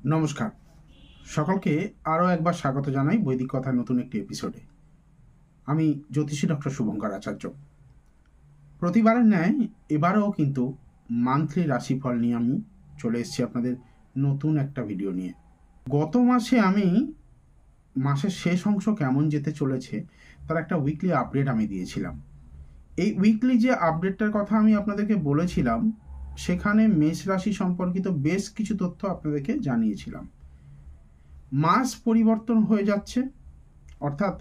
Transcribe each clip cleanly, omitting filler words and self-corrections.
নমস্কার, সকলকে আরও একবার স্বাগত জানাই বৈদিক কথার নতুন একটি এপিসোডে। আমি জ্যোতিষী ডক্টর শুভঙ্কর আচার্য। প্রতিবারের ন্যায় এবারেও কিন্তু মান্থলি রাশিফল নিয়ে আমি চলে এসেছি আপনাদের নতুন একটা ভিডিও নিয়ে। গত মাসে আমি মাসের শেষ অংশ কেমন যেতে চলেছে তার একটা উইকলি আপডেট আমি দিয়েছিলাম। এই উইকলি যে আপডেটটার কথা আমি আপনাদেরকে বলেছিলাম, সেখানে মেষ রাশি সম্পর্কিত বেশ কিছু তথ্য আপনাদেরকে জানিয়েছিলাম। মাস পরিবর্তন হয়ে যাচ্ছে, অর্থাৎ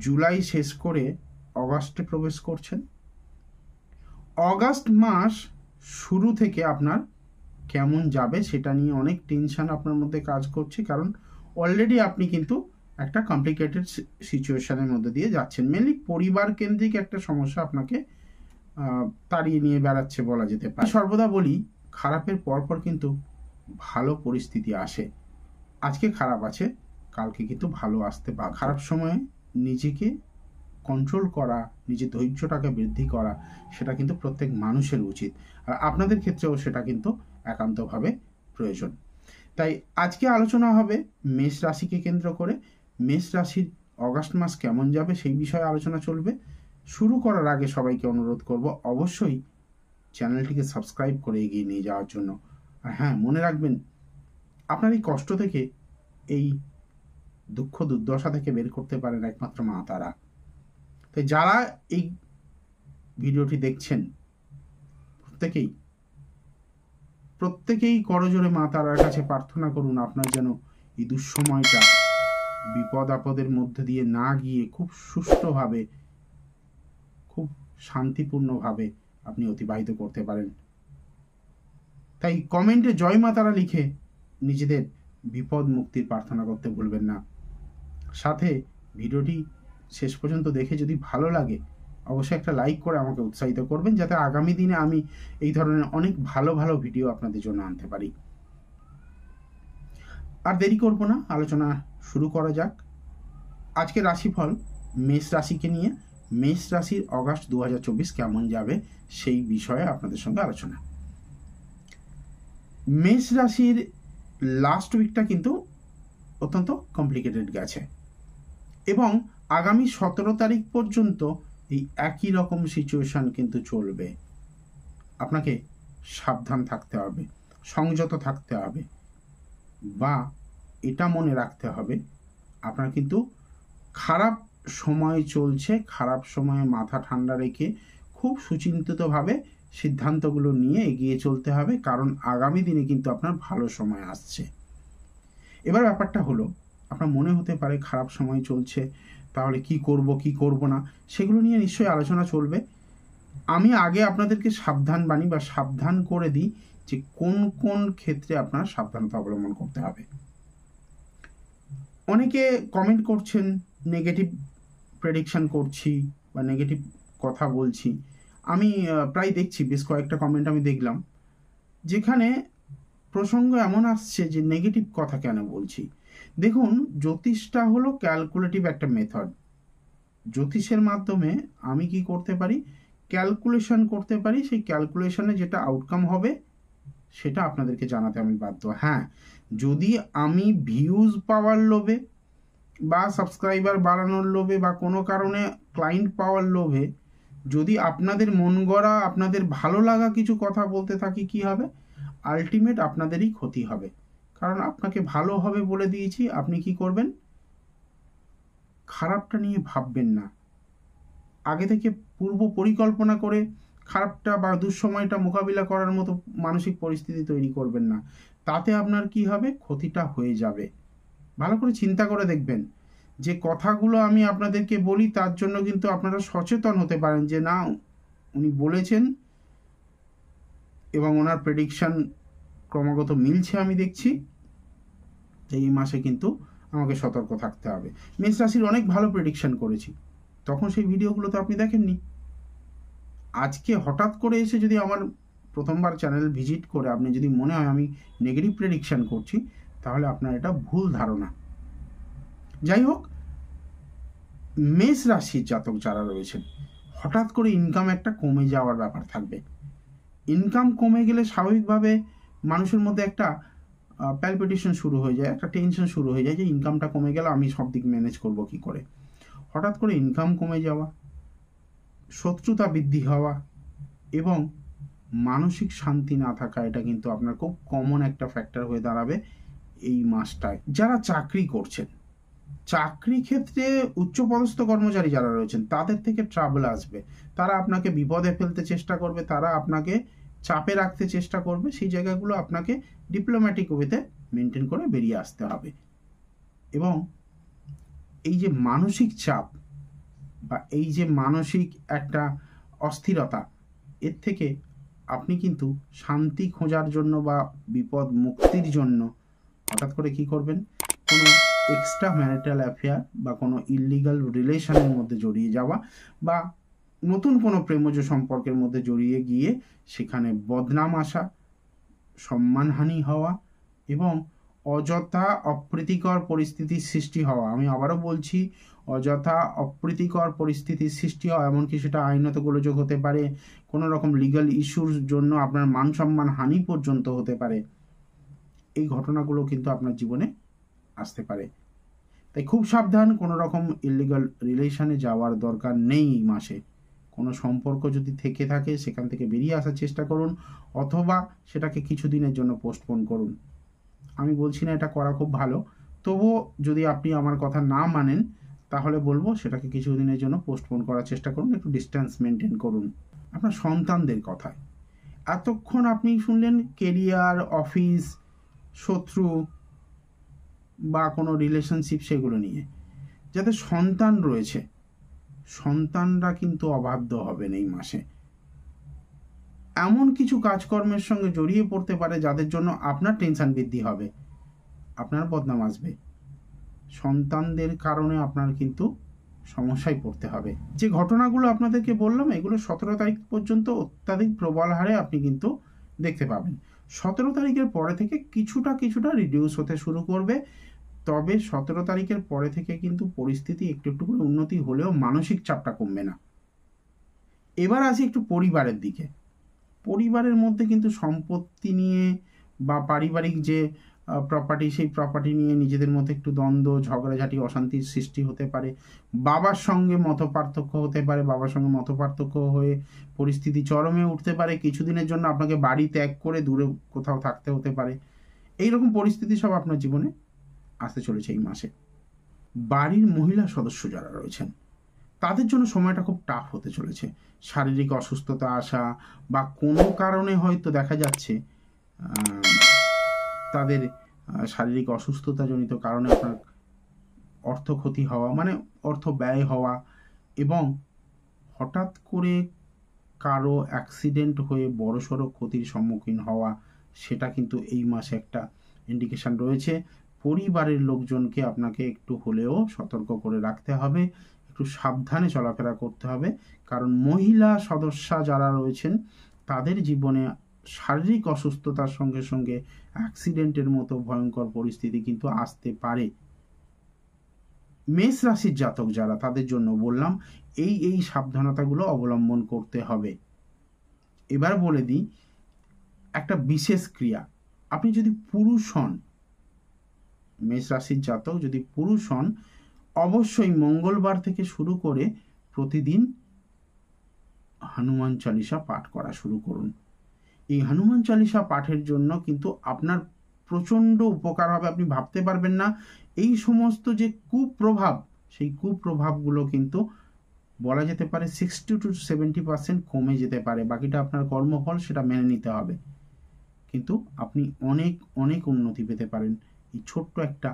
জুলাই শেষ করে অগাস্টে প্রবেশ করছেন। অগাস্ট মাস শুরু থেকে আপনার কেমন যাবে সেটা নিয়ে অনেক টেনশন আপনার মধ্যে কাজ করছে, কারণ অলরেডি আপনি কিন্তু একটা কমপ্লিকেটেড সিচুয়েশনের মধ্যে দিয়ে যাচ্ছেন। মেনলি পরিবার কেন্দ্রিক একটা সমস্যা আপনাকে তাড়িয়ে নিয়ে বেড়াচ্ছে বলা যেতে পারে। সর্বদা বলি, খারাপের পরপর কিন্তু ভালো পরিস্থিতি আসে। আজকে খারাপ আছে, কালকে কিন্তু ভালো আসতে পারে। খারাপ সময়ে নিজেকে কন্ট্রোল করা, নিজের ধৈর্যটাকে বৃদ্ধি করা, সেটা কিন্তু প্রত্যেক মানুষের উচিত, আর আপনাদের ক্ষেত্রেও সেটা কিন্তু একান্তভাবে প্রয়োজন। তাই আজকে আলোচনা হবে মেষ রাশিকে কেন্দ্র করে। মেষ রাশির অগাস্ট মাস কেমন যাবে সেই বিষয়ে আলোচনা চলবে। শুরু করার আগে সবাইকে অনুরোধ করব, অবশ্যই চ্যানেলটিকে সাবস্ক্রাইব করে এগিয়ে নিয়ে যাওয়ার জন্য। আর হ্যাঁ, মনে রাখবেন, আপনার এই কষ্ট থেকে, এই দুঃখ দুর্দশা থেকে বের করতে পারেন একমাত্র মা তারা। তাই যারা এই ভিডিওটি দেখছেন, প্রত্যেকেই করজোড়ে মা তারার কাছে প্রার্থনা করুন আপনার যেন এই দুঃসময়টা বিপদ আপদের মধ্যে দিয়ে না গিয়ে খুব সুষ্ঠুভাবে, খুব শান্তিপূর্ণভাবে আপনি অতিবাহিত করতে পারেন। তাই কমেন্টে জয় মা তারা লিখে নিজেদের বিপদ মুক্তির প্রার্থনা করতে ভুলবেন না। সাথে ভিডিওটি শেষ পর্যন্ত দেখে যদি ভালো লাগে, অবশ্যই একটা লাইক করে আমাকে উৎসাহিত করবেন, যাতে আগামী দিনে আমি এই ধরনের অনেক ভালো ভালো ভিডিও আপনাদের জন্য আনতে পারি। আর দেরি করব না, আলোচনা শুরু করা যাক। আজকে রাশিফল মেষ রাশিকে নিয়ে। মেষ রাশির অগাস্ট 2024 কেমন যাবে সেই বিষয়ে আপনাদের সঙ্গে আলোচনা। মেষ রাশির লাস্ট উইকটা কিন্তু অত্যন্ত কমপ্লিকেটেড গেছে, এবং আগামী 17 তারিখ পর্যন্ত এই একই রকম সিচুয়েশন কিন্তু চলবে। আপনাকে সাবধান থাকতে হবে, সংযত থাকতে হবে, বা এটা মনে রাখতে হবে আপনার কিন্তু খারাপ সময় চলছে। খারাপ সময়ে মাথা ঠান্ডা রেখে খুব সুচিন্তিতভাবে সিদ্ধান্তগুলো নিয়ে এগিয়ে চলতে হবে, কারণ আগামী দিনে কিন্তু আপনার ভালো সময় আসছে। এবার ব্যাপারটা হলো, আপনার মনে হতে পারে খারাপ সময় চলছে, তাহলে কি করব কি করব না, সেগুলো নিয়ে নিশ্চয়ই আলোচনা চলবে। আমি আগে আপনাদেরকে সাবধান বাণী বা সাবধান করে দিই যে কোন কোন ক্ষেত্রে আপনার সাবধানতা অবলম্বন করতে হবে। অনেকে কমেন্ট করছেন নেগেটিভ প্রেডিকশন করছি বা নেগেটিভ কথা বলছি। আমি প্রায় দেখছি, বেশ কয়েকটা কমেন্ট আমি দেখলাম যেখানে প্রসঙ্গ এমন আসছে যে নেগেটিভ কথা কেন বলছি। দেখুন, জ্যোতিষটা হলো ক্যালকুলেটিভ একটা মেথড। জ্যোতিষের মাধ্যমে আমি কি করতে পারি, ক্যালকুলেশন করতে পারি। সেই ক্যালকুলেশনে যেটা আউটকাম হবে সেটা আপনাদেরকে জানাতে আমি বাধ্য। হ্যাঁ, যদি আমি ভিউজ পাওয়ার লোভে বা সাবস্ক্রাইবার বাড়ানোর লোভে বা কোনো কারণে ক্লায়েন্ট পাওয়ার লোভে যদি আপনাদের মন গড়া, আপনাদের ভালো লাগা কিছু কথা বলতে থাকি, কি হবে, আলটিমেট আপনাদেরই ক্ষতি হবে। কারণ আপনাকে ভালো হবে বলে দিয়েছি, আপনি কি করবেন, খারাপটা নিয়ে ভাববেন না। আগে থেকে পূর্ব পরিকল্পনা করে খারাপটা বা দুঃসময়টা মোকাবিলা করার মতো মানসিক পরিস্থিতি তৈরি করবেন না। তাতে আপনার কি হবে, ক্ষতিটা হয়ে যাবে। ভালো করে চিন্তা করে দেখবেন যে কথাগুলো আমি আপনাদেরকে বলি, তার জন্য কিন্তু আপনারা সচেতন হতে পারেন যে না, উনি বলেছেন এবং ওনার প্রেডিকশন ক্রমাগত মিলছে, আমি দেখছি এই মাসে কিন্তু আমাকে সতর্ক থাকতে হবে। মেষ রাশির অনেক ভালো প্রেডিকশন করেছি, তখন সেই ভিডিওগুলো তো আপনি দেখেননি। আজকে হঠাৎ করে এসে যদি আমার প্রথমবার চ্যানেল ভিজিট করে আপনি যদি মনে হয় আমি নেগেটিভ প্রেডিকশন করছি, তাহলে আপনার এটা ভুল ধারণা। যাই হোক, মেষ রাশির জাতক যারা রয়েছেন, হঠাৎ করে ইনকাম একটা কমে যাওয়ার ব্যাপার থাকবে। ইনকাম কমে গেলে স্বাভাবিকভাবে মানুষের মধ্যে একটা প্যালপিটেশন শুরু হয়ে যায়, একটা টেনশন শুরু হয়ে যায় যে ইনকামটা কমে গেল, আমি সব দিক ম্যানেজ করব কি করে। হঠাৎ করে ইনকাম কমে যাওয়া, শত্রুতা বৃদ্ধি হওয়া এবং মানসিক শান্তি না থাকা, এটা কিন্তু আপনার খুব কমন একটা ফ্যাক্টর হয়ে দাঁড়াবে এই মাসটায়। যারা চাকরি করছেন, চাকরি ক্ষেত্রে উচ্চপদস্থ কর্মচারী যারা রয়েছেন তাদের থেকে ট্রাবল আসবে, তারা আপনাকে বিপদে ফেলতে চেষ্টা করবে, তারা আপনাকে চাপে রাখতে চেষ্টা করবে। সেই জায়গাগুলো আপনাকে ডিপ্লোম্যাটিক ওয়েতে মেনটেন করে বেরিয়ে আসতে হবে। এবং এই যে মানসিক চাপ বা এই যে মানসিক একটা অস্থিরতা, এর থেকে আপনি কিন্তু শান্তি খোঁজার জন্য বা বিপদ মুক্তির জন্য হঠাৎ করে কি করবেন, কোনো এক্সট্রা ম্যারিটাল অ্যাফেয়ার বা কোনো ইললিগাল রিলেশনের মধ্যে জড়িয়ে যাওয়া বা নতুন কোনো প্রেমজ সম্পর্কের মধ্যে জড়িয়ে গিয়ে সেখানে বদনাম আসা, সম্মানহানি হওয়া এবং অযথা অপ্রীতিকর পরিস্থিতির সৃষ্টি হওয়া। আমি আবারও বলছি, অযথা অপ্রীতিকর পরিস্থিতির সৃষ্টি হওয়া, এমনকি সেটা আইনত গোলযোগ হতে পারে, কোনো রকম লিগ্যাল ইস্যুর জন্য আপনার মান সম্মান হানি পর্যন্ত হতে পারে। এই ঘটনাগুলো কিন্তু আপনার জীবনে আসতে পারে। তাই খুব সাবধান, কোনো রকম ইলিগাল রিলেশনে যাওয়ার দরকার নেই এই মাসে। কোনো সম্পর্ক যদি থেকে থাকে সেখান থেকে বেরিয়ে আসার চেষ্টা করুন, অথবা সেটাকে কিছুদিনের জন্য পোস্টপোন করুন। আমি বলছি না এটা করা খুব ভালো, তবুও যদি আপনি আমার কথা না মানেন তাহলে বলবো সেটাকে কিছুদিনের জন্য পোস্টপোন করার চেষ্টা করুন, একটু ডিস্টেন্স মেনটেন করুন। আপনার সন্তানদের কথায় এতক্ষণ আপনি শুনলেন কেরিয়ার, অফিস, শত্রু বা কোনো রিলেশনশিপ, সেগুলো নিয়ে। যাদের সন্তান রয়েছে, সন্তানরা কিন্তু অবাধ্য হবেন এই মাসে। এমন কিছু কাজকর্মের সঙ্গে জড়িয়ে পড়তে পারে যাদের জন্য আপনার টেনশন বৃদ্ধি হবে, আপনার বদনাম আসবে। সন্তানদের কারণে আপনার কিন্তু সমস্যায় পড়তে হবে। যে ঘটনাগুলো আপনাদেরকে বললাম, এগুলো 17 তারিখ পর্যন্ত অত্যাধিক প্রবল হারে আপনি কিন্তু দেখতে পাবেন। 17 তারিখের পরে থেকে কিছুটা রিডিউস হতে শুরু করবে। তবে 17 তারিখের পরে থেকে কিন্তু পরিস্থিতি একটু একটু করে উন্নতি হলেও মানসিক চাপটা কমবে না। এবার আসি একটু পরিবারের দিকে। পরিবারের মধ্যে কিন্তু সম্পত্তি নিয়ে বা পারিবারিক যে প্রপার্টি, সেই প্রপার্টি নিয়ে নিজেদের মধ্যে একটু দ্বন্দ্ব, ঝগড়াঝাটি, অশান্তির সৃষ্টি হতে পারে। বাবার সঙ্গে মতপার্থক্য হতে পারে, বাবার সঙ্গে মতপার্থক্য হয়ে পরিস্থিতি চরমে উঠতে পারে। কিছুদিনের জন্য আপনাকে বাড়ি ত্যাগ করে দূরে কোথাও থাকতে হতে পারে। এইরকম পরিস্থিতি সব আপনার জীবনে আসতে চলেছে এই মাসে। বাড়ির মহিলা সদস্য যারা রয়েছেন তাদের জন্য সময়টা খুব টাফ হতে চলেছে। শারীরিক অসুস্থতা আসা বা কোনো কারণে হয়তো দেখা যাচ্ছে তাদের শারীরিক অসুস্থতাজনিত কারণে আপনার অর্থ ক্ষতি হওয়া, মানে অর্থ ব্যয় হওয়া, এবং হঠাৎ করে কারো অ্যাক্সিডেন্ট হয়ে বড়সড় ক্ষতির সম্মুখীন হওয়া, সেটা কিন্তু এই মাসে একটা ইন্ডিকেশন রয়েছে। পরিবারের লোকজনকে আপনাকে একটু হলেও সতর্ক করে রাখতে হবে, একটু সাবধানে চলাফেরা করতে হবে, কারণ মহিলা সদস্য যারা রয়েছেন তাদের জীবনে শারীরিক অসুস্থতার সঙ্গে সঙ্গে অ্যাক্সিডেন্টের মতো ভয়ঙ্কর পরিস্থিতি কিন্তু আসতে পারে। মেষ রাশির জাতক যারা, তাদের জন্য বললাম এই সাবধানতাগুলো অবলম্বন করতে হবে। এবার বলে দিই একটা বিশেষ ক্রিয়া। আপনি যদি পুরুষ হন, মেষ রাশির জাতক যদি পুরুষ হন, অবশ্যই মঙ্গলবার থেকে শুরু করে প্রতিদিন হনুমান চালিসা পাঠ করা শুরু করুন। এই হনুমান চালিসা পাঠের জন্য কিন্তু আপনার প্রচণ্ড উপকার হবে। আপনি ভাবতে পারবেন না এই সমস্ত যে কুপ্রভাব, সেই কুপ্রভাবগুলো কিন্তু বলা যেতে পারে 60 to 70% কমে যেতে পারে। বাকিটা আপনার কর্মফল, সেটা মেনে নিতে হবে। কিন্তু আপনি অনেক অনেক উন্নতি পেতে পারেন এই ছোট্ট একটা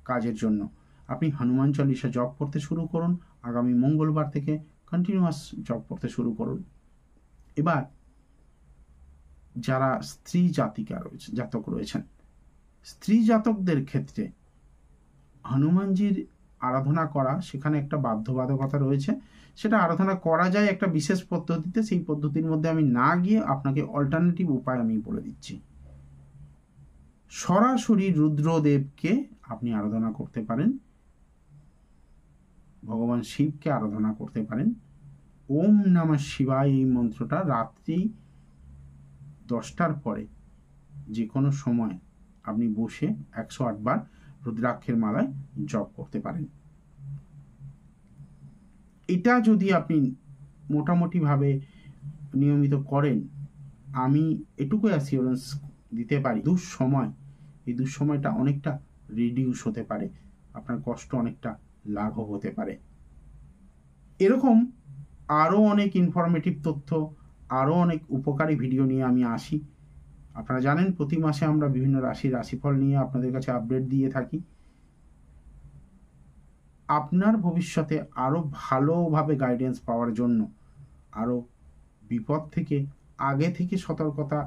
কাজের জন্য। আপনি হনুমান চালিসা জপ করতে শুরু করুন, আগামী মঙ্গলবার থেকে কন্টিনিউয়াস জপ করতে শুরু করুন। এবার যারা স্ত্রী জাতক রয়েছেন, স্ত্রী জাতকদের ক্ষেত্রে হনুমানজির আরাধনা করা, সেখানে একটা বাধ্যবাধকতা রয়েছে। সেটা আরাধনা করা যায় একটা বিশেষ পদ্ধতিতে, সেই পদ্ধতির মধ্যে আমি না গিয়ে আপনাকে অল্টারনেটিভ উপায় আমি বলে দিচ্ছি। সরাসরি রুদ্রদেবকে আপনি আরাধনা করতে পারেন, ভগবান শিবকে আরাধনা করতে পারেন। ওম নমঃ শিবায় এই মন্ত্রটা রাত্রি 10টার পরে যে কোনো সময় আপনি বসে 108 বার রুদ্রাক্ষের মালায় জপ করতে পারেন। এটা যদি আপনি মোটামুটিভাবে নিয়মিত করেন, আমি এটুকু অ্যাসিওরেন্স দিতে পারি এই দুঃসময়টা অনেকটা রিডিউস হতে পারে, আপনার কষ্ট অনেকটা লাঘব হতে পারে। এরকম আরও অনেক ইনফরমেটিভ তথ্য, আরও অনেক উপকারী ভিডিও নিয়ে আমি আসি। আপনারা জানেন প্রতি মাসে আমরা বিভিন্ন রাশিফল নিয়ে আপনাদের কাছে আপডেট দিয়ে থাকি। আপনার ভবিষ্যতে আরও ভালোভাবে গাইডেন্স পাওয়ার জন্য, আরও বিপদ থেকে আগে থেকে সতর্কতা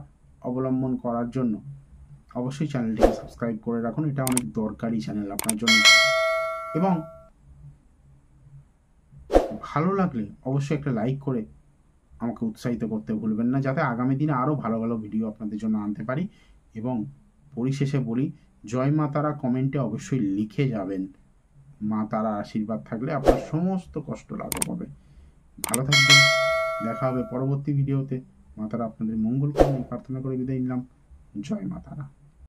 অবলম্বন করার জন্য অবশ্যই চ্যানেলটিকে সাবস্ক্রাইব করে রাখুন। এটা অনেক দরকারি চ্যানেল আপনার জন্য। এবং ভালো লাগলে অবশ্যই একটা লাইক করে আমাকে উৎসাহিত করতে ভুলবেন না, যাতে আগামী দিনে আরও ভালো ভালো ভিডিও আপনাদের জন্য আনতে পারি। এবং পরিশেষে বলি, জয় মা তারা কমেন্টে অবশ্যই লিখে যাবেন। মা তারা আশীর্বাদ থাকলে আপনার সমস্ত কষ্ট লাঘব হবে। ভালো থাকবেন, দেখা হবে পরবর্তী ভিডিওতে। মা তারা আপনাদের মঙ্গল করুন প্রার্থনা করে বিদায় নিলাম। জয় মা তারা।